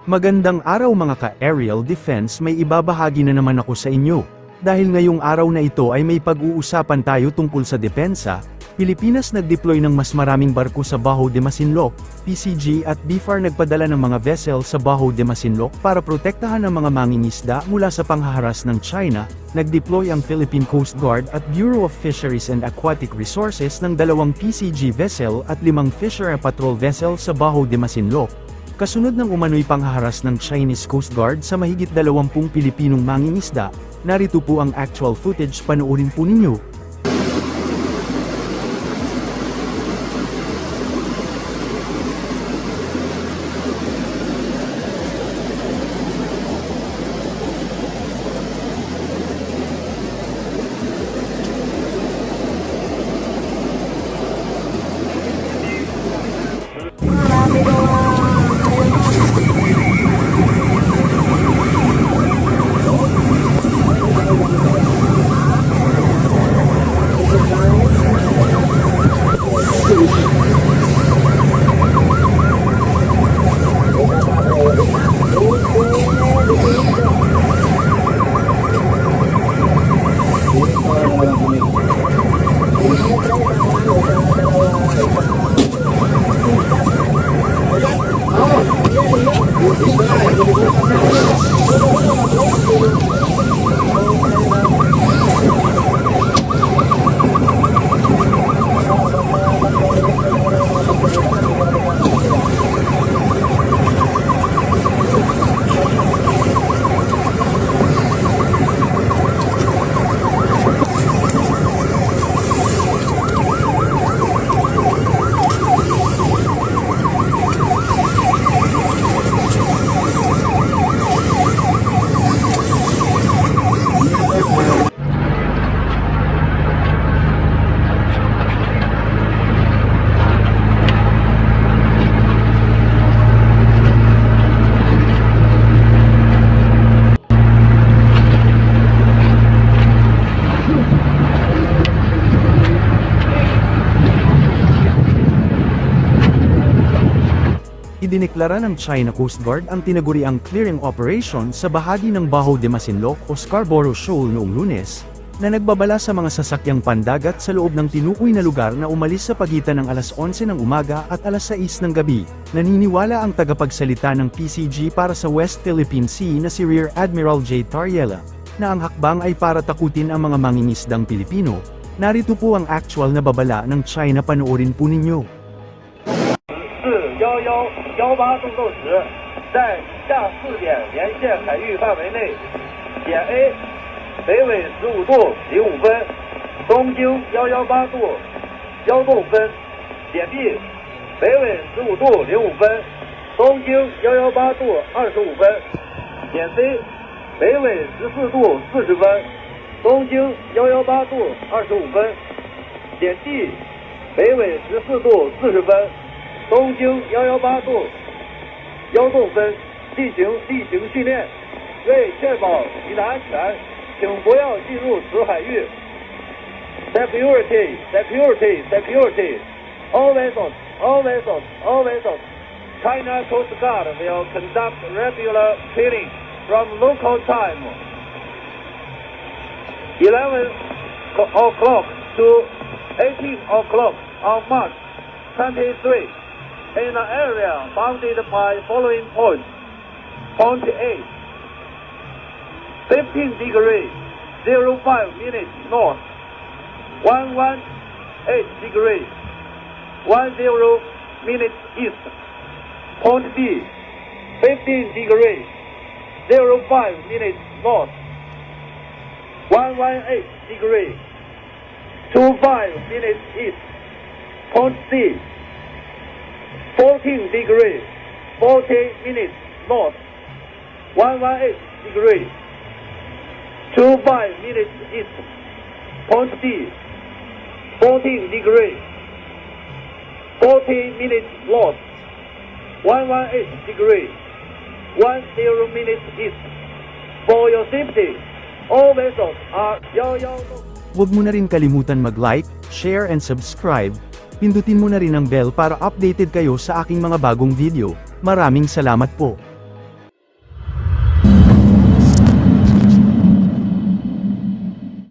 Magandang araw mga ka-aerial defense, may ibabahagi na naman ako sa inyo. Dahil ngayong araw na ito ay may pag-uusapan tayo tungkol sa depensa, Pilipinas nag-deploy ng mas maraming barko sa Bajo de Masinloc, PCG at BFAR nagpadala ng mga vessel sa Bajo de Masinloc para protektahan ang mga mangingisda mula sa panghaharas ng China. Nag-deploy ang Philippine Coast Guard at Bureau of Fisheries and Aquatic Resources ng 2 PCG vessel at 5 Fisher Patrol vessel sa Bajo de Masinloc. Kasunod ng umano'y panghaharas ng Chinese Coast Guard sa mahigit 20 Pilipinong mangingisda, narito po ang actual footage, panoorin po ninyo. Idineklara ng China Coast Guard ang tinaguriang clearing operation sa bahagi ng Bajo de Masinloc o Scarborough Shoal noong Lunes, na nagbabala sa mga sasakyang pandagat sa loob ng tinukoy na lugar na umalis sa pagitan ng alas 11 ng umaga at alas 6 ng gabi. Naniniwala ang tagapagsalita ng PCG para sa West Philippine Sea na si Rear Admiral J. Tariela, na ang hakbang ay para takutin ang mga mangingisdang Pilipino. Narito po ang actual na babala ng China, panoorin po ninyo. 41118动斗时，在下4点沿线海域范围内，点 A 北纬15度05分，东经118度1度分；点 B 北纬15度05分，东经118度25分；点 C 北纬14度40分，东经118度25分；点 D 北纬14度40分。 东经118度1度分，进行地形训练。为确保您的安全，请不要进入此海域。Security, security, security. All vessels, all vessels, all vessels. China Coast Guard will conduct regular training from local time 11 o'clock to 18 o'clock on March 23. In an area bounded by following points. Point A, 15 degrees, 05 minutes north, 118 degrees, 10 minutes east. Point B, 15 degrees, 05 minutes north, 118 degrees, 25 minutes east. Point C, 14 degrees, 40 minutes north, 118 degrees, 25 minutes east. Point D, 14 degrees, 40 minutes north, 118 degrees, 10 minutes east. For your safety, all vessels are 112. Huwag mo na rin kalimutan mag-like, share and subscribe. Pindutin mo na rin ang bell para updated kayo sa aking mga bagong video. Maraming salamat po.